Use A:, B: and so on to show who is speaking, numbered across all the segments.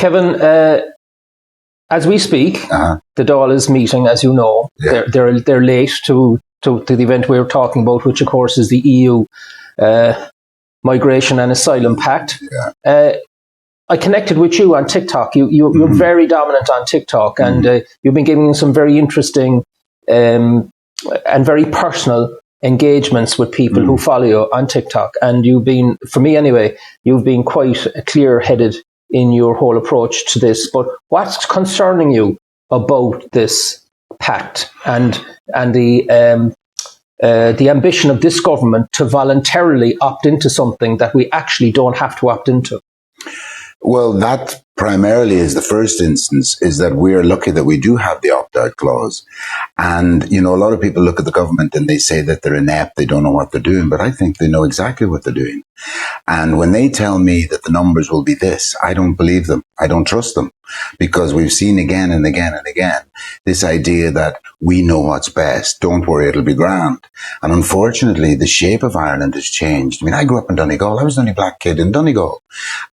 A: Kevin, as we speak, the Dáil is meeting, as you know. Yeah. They're late to the event we were talking about, which of course is the EU Migration and Asylum Pact. Yeah. I connected with you on TikTok. You're very dominant on TikTok, and you've been giving some very interesting and very personal engagements with people who follow you on TikTok. And you've been, for me anyway, you've been quite clear-headed in your whole approach to this. But what's concerning you about this pact and the ambition of this government to voluntarily opt into something that we actually don't have to opt into?
B: Well, that primarily is the first instance, is that we are lucky that we do have the opt-out clause. And, you know, a lot of people look at the government and they say that they're inept, they don't know what they're doing, but I think they know exactly what they're doing. And when they tell me that the numbers will be this, I don't believe them. I don't trust them, because we've seen again and again and again this idea that we know what's best. Don't worry, it'll be grand. And unfortunately, the shape of Ireland has changed. I mean, I grew up in Donegal. I was the only black kid in Donegal.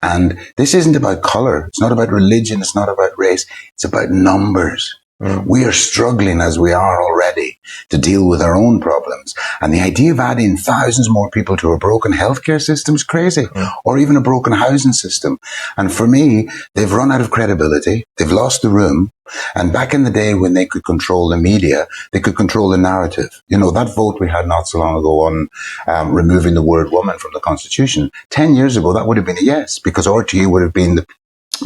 B: And this isn't about colour. It's not about religion. It's not about race. It's about numbers. We are struggling, as we are already, to deal with our own problems. And the idea of adding thousands more people to a broken healthcare system is crazy, or even a broken housing system. And for me, they've run out of credibility. They've lost the room. And back in the day when they could control the media, they could control the narrative. You know, that vote we had not so long ago on removing the word woman from the Constitution, 10 years ago, that would have been a yes, because RTE would have been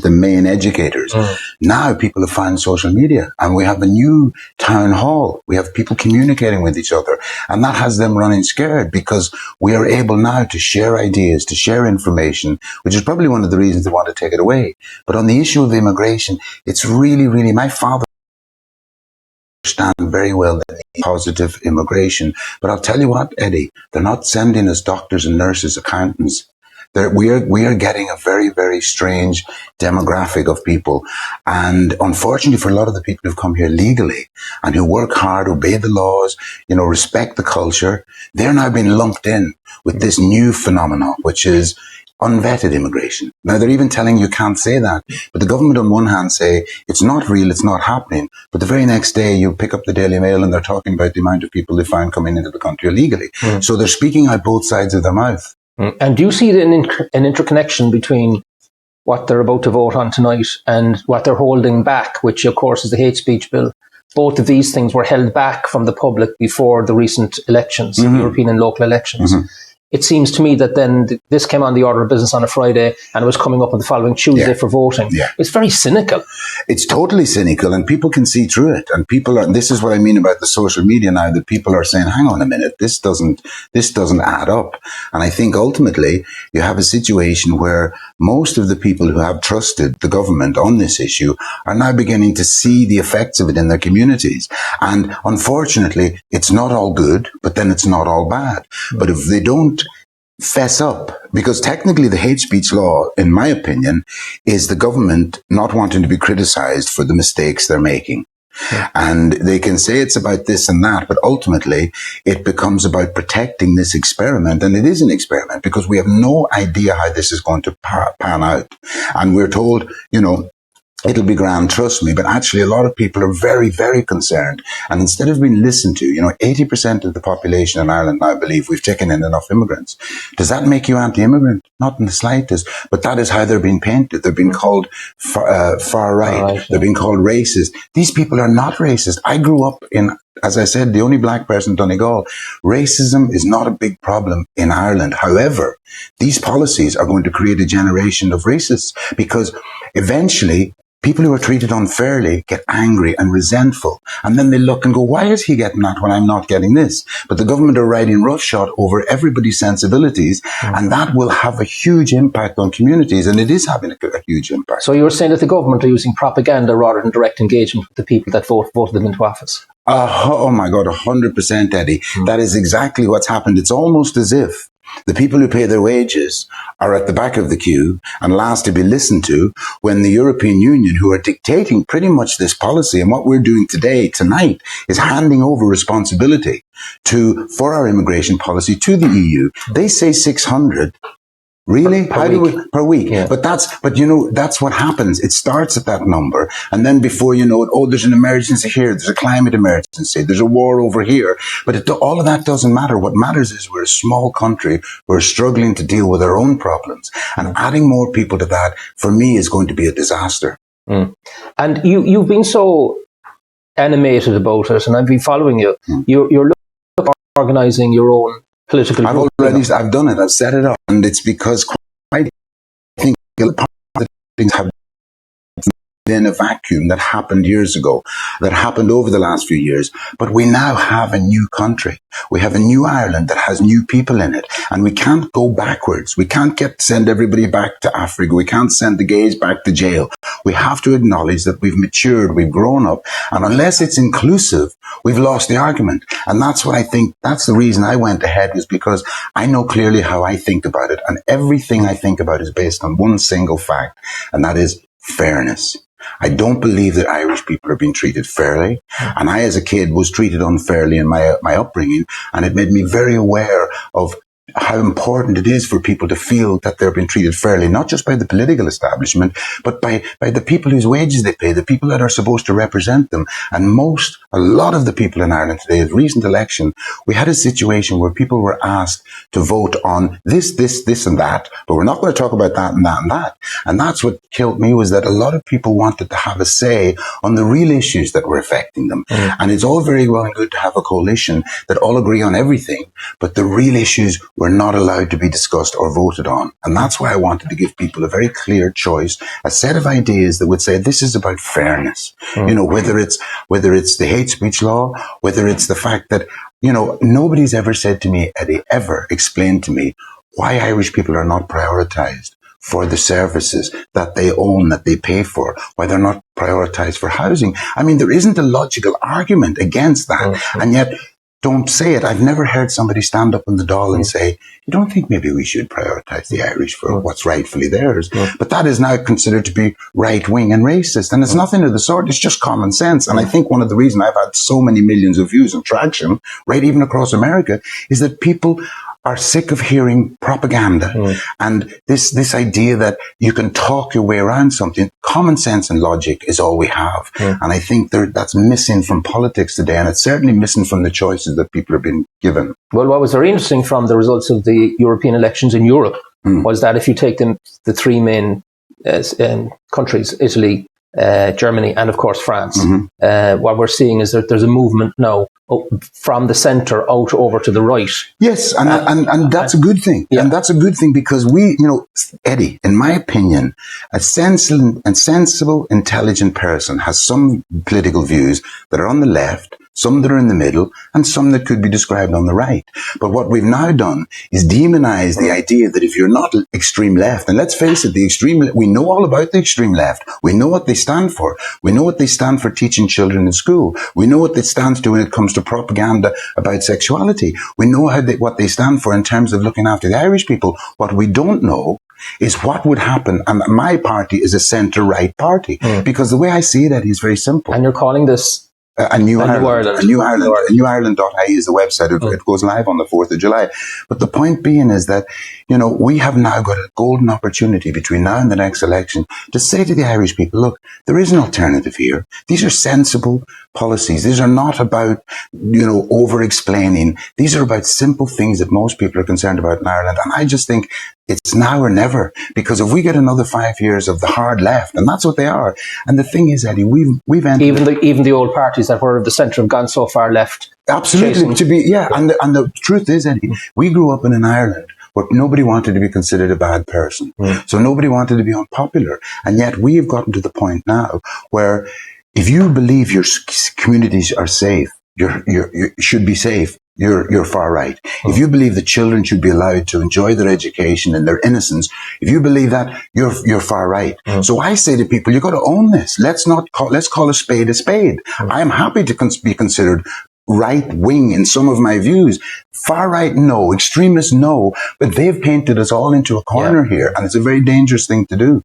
B: the main educators. Now people have found social media, and we have a new town hall. We have people communicating with each other, and that has them running scared, because we are able now to share ideas, to share information, which is probably one of the reasons they want to take it away. But on the issue of immigration, it's really, really, my father understand very well the positive immigration. But I'll tell you what, Eddie, they're not sending us doctors and nurses, accountants. We are getting a very, very strange demographic of people. And unfortunately, for a lot of the people who've come here legally and who work hard, obey the laws, you know, respect the culture, they're now being lumped in with this new phenomenon, which is unvetted immigration. Now, they're even telling you can't say that. But the government on one hand say it's not real, it's not happening. But the very next day you pick up the Daily Mail and they're talking about the amount of people they find coming into the country illegally. So they're speaking out both sides of their mouth.
A: And do you see an interconnection between what they're about to vote on tonight and what they're holding back, which of course is the hate speech bill? Both of these things were held back from the public before the recent elections, European and local elections. It seems to me that then this came on the order of business on a Friday and it was coming up on the following Tuesday for voting. It's very cynical. It's
B: totally cynical, and people can see through it. And people are, this is what I mean about the social media now, that people are saying, hang on a minute, this doesn't add up. And I think ultimately you have a situation where most of the people who have trusted the government on this issue are now beginning to see the effects of it in their communities. And unfortunately, it's not all good, but then it's not all bad. But if they don't fess up, because technically the hate speech law, in my opinion, is the government not wanting to be criticized for the mistakes they're making. And they can say it's about this and that, but ultimately it becomes about protecting this experiment. And it is an experiment, because we have no idea how this is going to pan out. And we're told, you know, it'll be grand, trust me. But actually, a lot of people are very, very concerned. And instead of being listened to, you know, 80% of the population in Ireland now believe we've taken in enough immigrants. Does that make you anti-immigrant? Not in the slightest. But that is how they're being painted. They're being called far right. They're being called racist. These people are not racist. I grew up in, as I said, the only black person in Donegal. Racism is not a big problem in Ireland. However, these policies are going to create a generation of racists, because eventually people who are treated unfairly get angry and resentful. And then they look and go, why is he getting that when I'm not getting this? But the government are riding roughshod over everybody's sensibilities. And that will have a huge impact on communities. And it is having a huge impact.
A: So you're saying that the government are using propaganda rather than direct engagement with the people that voted them into office?
B: Oh my God, 100%, Eddie. That is exactly what's happened. It's almost as if the people who pay their wages are at the back of the queue and last to be listened to, when the European Union, who are dictating pretty much this policy, and what we're doing tonight, is handing over responsibility for our immigration policy to the EU. They say 600. Really?
A: Per week.
B: Per week?
A: Yeah.
B: But that's what happens. It starts at that number. And then before you know it, there's an emergency here. There's a climate emergency. There's a war over here. But all of that doesn't matter. What matters is we're a small country. We're struggling to deal with our own problems. And adding more people to that, for me, is going to be a disaster.
A: Mm. And you've been so animated about it, and I've been following you. You're looking at organising your own political group.
B: I've done it. I've set it up. And it's because I think a lot of things have been a vacuum that happened years ago, that happened over the last few years. But we now have a new country. We have a new Ireland that has new people in it. And we can't go backwards. We can't send everybody back to Africa. We can't send the gays back to jail. We have to acknowledge that we've matured, we've grown up. And unless it's inclusive, we've lost the argument. And that's what I think, that's the reason I went ahead, was because I know clearly how I think about it. And everything I think about is based on one single fact, and that is fairness. I don't believe that Irish people are being treated fairly. And I, as a kid, was treated unfairly in my upbringing. And it made me very aware of how important it is for people to feel that they're being treated fairly, not just by the political establishment, but by the people whose wages they pay, the people that are supposed to represent them. And a lot of the people in Ireland today, at recent election, we had a situation where people were asked to vote on this, and that, but we're not going to talk about that and that and that. And that's what killed me, was that a lot of people wanted to have a say on the real issues that were affecting them. And it's all very well and good to have a coalition that all agree on everything, but the real issues were not allowed to be discussed or voted on. And that's why I wanted to give people a very clear choice, a set of ideas that would say this is about fairness. Whether it's the hate speech law, whether it's the fact that, nobody's ever said to me, Eddie, ever explained to me why Irish people are not prioritized for the services that they own, that they pay for, why they're not prioritized for housing. I mean, there isn't a logical argument against that. And yet, don't say it. I've never heard somebody stand up in the Dáil and say, you don't think maybe we should prioritise the Irish for what's rightfully theirs? But that is now considered to be right-wing and racist. And it's nothing of the sort. It's just common sense. And I think one of the reasons I've had so many millions of views and traction, right, even across America, is that people are sick of hearing propaganda and this idea that you can talk your way around something. Common sense and logic is all we have. And I think that's missing from politics today, and it's certainly missing from the choices that people are being given.
A: Well, what was very interesting from the results of the European elections in Europe was that if you take the three main countries, Italy, Germany, and of course France, what we're seeing is that there's a movement now from the centre out over to the right.
B: Yes, and that's a good thing. Yeah. And that's a good thing because Eddie, in my opinion, a sensible, intelligent person has some political views that are on the left, some that are in the middle, and some that could be described on the right. But what we've now done is demonize the idea that if you're not extreme left, and let's face it, we know all about the extreme left. We know what they stand for. We know what they stand for teaching children in school. We know what they stand for when it comes to propaganda about sexuality. We know what they stand for in terms of looking after the Irish people. What we don't know is what would happen. And my party is a centre-right party because the way I see it, Eddie, is very simple.
A: And you're calling this
B: A New Ireland. NewIreland.ie is the website. It goes live on the 4th of July. But the point being is that, we have now got a golden opportunity between now and the next election to say to the Irish people, look, there is an alternative here. These are sensible policies. These are not about, over-explaining. These are about simple things that most people are concerned about in Ireland. And I just think it's now or never, because if we get another 5 years of the hard left, and that's what they are. And the thing is, Eddie, we've entered
A: even the old parties that were of the centre have gone so far left.
B: Absolutely, And the truth is, Eddie, we grew up in an Ireland where nobody wanted to be considered a bad person, so nobody wanted to be unpopular, and yet we have gotten to the point now where if you believe your communities are safe, you should be safe. You're far right. If you believe that children should be allowed to enjoy their education and their innocence, if you believe that, you're far right. So I say to people, you've got to own this. Let's call a spade a spade. I am happy to be considered right wing in some of my views. Far right, no. Extremists, no. But they've painted us all into a corner here, and it's a very dangerous thing to do.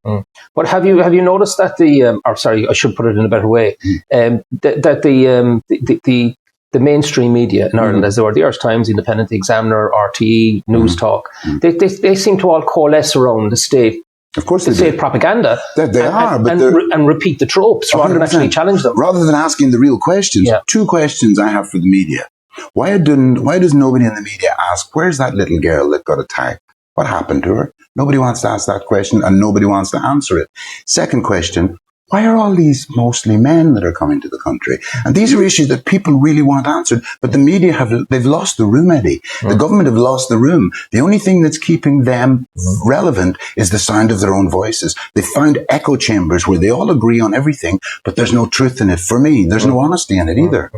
A: But have you noticed that I should put it in a better way, that the the mainstream media in Ireland, as they were the Irish Times, Independent, The Examiner, RTE, News Talk, they seem to all coalesce around the state.
B: Of course
A: they say propaganda. And repeat the tropes rather than actually challenge them.
B: Rather than asking the real questions. Yeah. Two questions I have for the media. Why does nobody in the media ask, where's that little girl that got attacked? What happened to her? Nobody wants to ask that question, and nobody wants to answer it. Second question, why are all these mostly men that are coming to the country? And these are issues that people really want answered, but the media they've lost the room, Eddie. The government have lost the room. The only thing that's keeping them relevant is the sound of their own voices. They found echo chambers where they all agree on everything, but there's no truth in it. For me, there's no honesty in it either.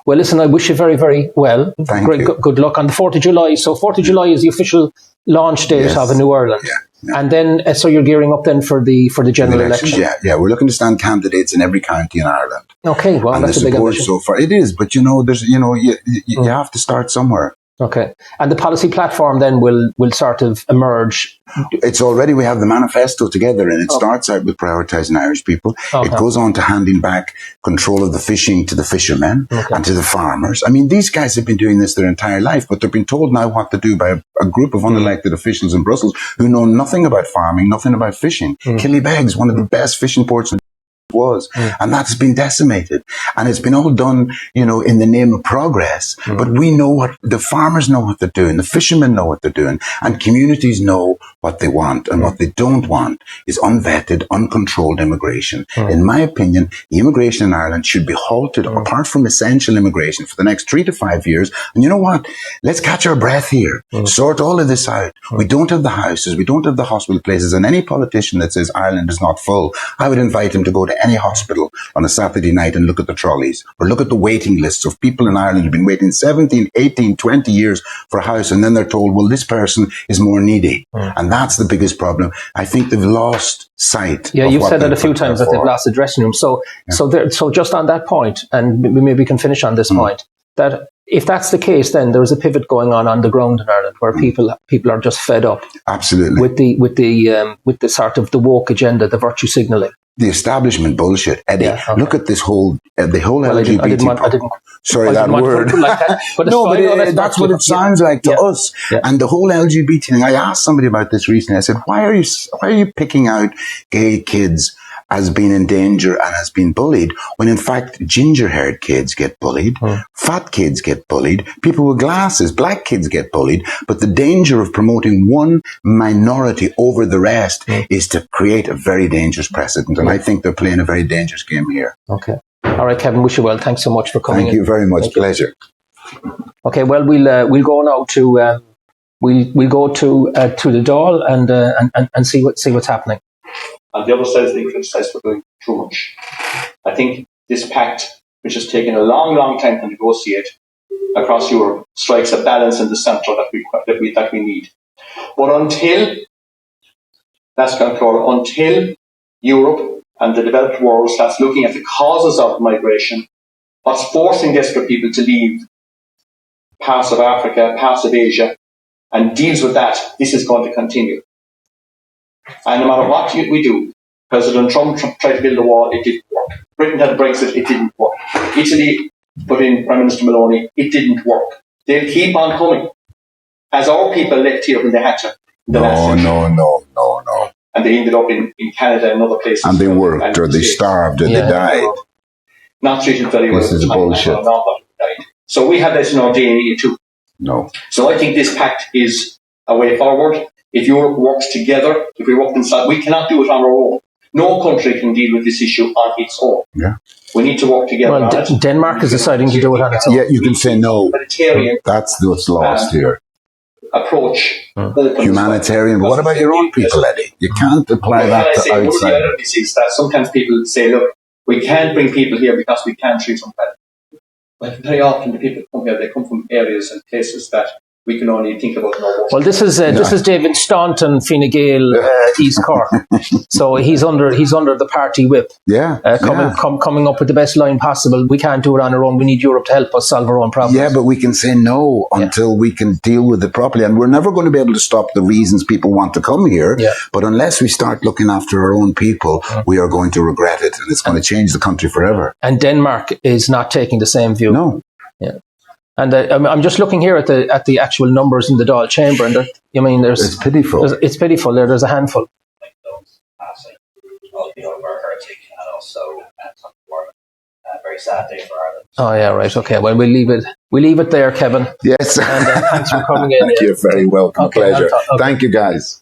A: Well, listen, I wish you very, very well.
B: Thank you.
A: Good luck on the 4th of July. So 4th of July is the official launch date of a New Ireland. Yeah. And then, so you're gearing up then for the general election?
B: Yeah. We're looking to stand candidates in every county in Ireland.
A: Okay, well,
B: and
A: that's a big ambition.
B: So far, it is, but you have to start somewhere.
A: Okay. And the policy platform then will sort of emerge?
B: It's already, we have the manifesto together, and it starts out with prioritising Irish people. Okay. It goes on to handing back control of the fishing to the fishermen and to the farmers. I mean, these guys have been doing this their entire life, but they've been told now what to do by a group of unelected officials in Brussels who know nothing about farming, nothing about fishing. Killybegs, one of the best fishing ports in was, and that's been decimated, and it's been all done, in the name of progress. But we know what the farmers know what they're doing, the fishermen know what they're doing, and communities know what they want, and what they don't want is unvetted, uncontrolled immigration. In my opinion, the immigration in Ireland should be halted, apart from essential immigration, for the next 3 to 5 years. And you know what? Let's catch our breath here, sort all of this out. We don't have the houses, we don't have the hospital places, and any politician that says Ireland is not full, I would invite him to go to any hospital on a Saturday night and look at the trolleys, or look at the waiting lists of people in Ireland who've been waiting 17, 18, 20 years for a house, and then they're told, well, this person is more needy. And that's the biggest problem. I think they've lost sight.
A: Yeah, you've said that a few times, that they've lost the dressing room. So just on that point, and maybe we can finish on this point, that if that's the case, then there's a pivot going on the ground in Ireland, where people are just fed up.
B: Absolutely.
A: With the sort of the woke agenda, the virtue signalling.
B: The establishment bullshit, Eddie. Yeah, okay. Look at this whole LGBT.
A: I didn't
B: sorry, that word.
A: Like that, but no,
B: but that's what it sounds like to us. Yeah. And the whole LGBT thing. I asked somebody about this recently. I said, "Why are you picking out gay kids as being in danger and as being bullied, when in fact ginger-haired kids get bullied, fat kids get bullied, people with glasses, black kids get bullied, but the danger of promoting one minority over the rest is to create a very dangerous precedent, and I think they're playing a very dangerous game here." Okay.
A: All right, Kevin, wish you well. Thanks so much for coming.
B: Thank you very much. Pleasure.
A: Okay, well, we'll go now to we'll go to the Dáil and see what's happening.
C: And the other side is being criticised for doing too much. I think this pact, which has taken a long, long time to negotiate across Europe, strikes a balance in the centre that we need. But until Europe and the developed world starts looking at the causes of migration, what's forcing desperate people to leave parts of Africa, parts of Asia, and deals with that, this is going to continue. And no matter what we do, President Trump tried to build a wall, it didn't work. Britain had Brexit, it didn't work. Italy put in Prime Minister Meloni, it didn't work. They'll keep on coming. As our people left here when they had to.
B: No.
C: And they ended up in Canada and other places.
B: And they worked, or they starved, or they died.
C: Not treated very well.
B: This is bullshit.
C: So we have this in our DNA too.
B: No.
C: So I think this pact is a way forward. If Europe works together, if we work inside, we cannot do it on our own. No country can deal with this issue on its own.
B: Yeah.
C: We need to work together.
A: Well, Denmark is deciding to do it on its own.
B: Yeah, you can say no. That's what's lost here.
C: Approach.
B: Humanitarian. But what about your own people, Eddie? You can't apply that to outside. One of the
C: ironies is that sometimes people say, look, we can't bring people here because we can't treat them better. But very often the people come here, they come from areas and places that we can only think about in our work.
A: Well, this is David Staunton, Fine Gael, East Cork. So he's under the party whip. Coming up with the best line possible. We can't do it on our own. We need Europe to help us solve our own problems.
B: Yeah, but we can say no until we can deal with it properly. And we're never going to be able to stop the reasons people want to come here. Yeah. But unless we start looking after our own people, we are going to regret it. And it's going to change the country forever.
A: And Denmark is not taking the same view.
B: No.
A: Yeah. And I'm just looking here at the actual numbers in the Dáil chamber, and
B: It's pitiful.
A: It's pitiful. There's a handful.
D: And also very sad day for Ireland.
A: Oh yeah, right. Okay. Well, we'll leave it there, Kevin.
B: Yes.
A: And thanks for coming in.
B: Thank you. Very welcome.
A: Okay,
B: Pleasure.
A: okay.
B: Thank you, guys.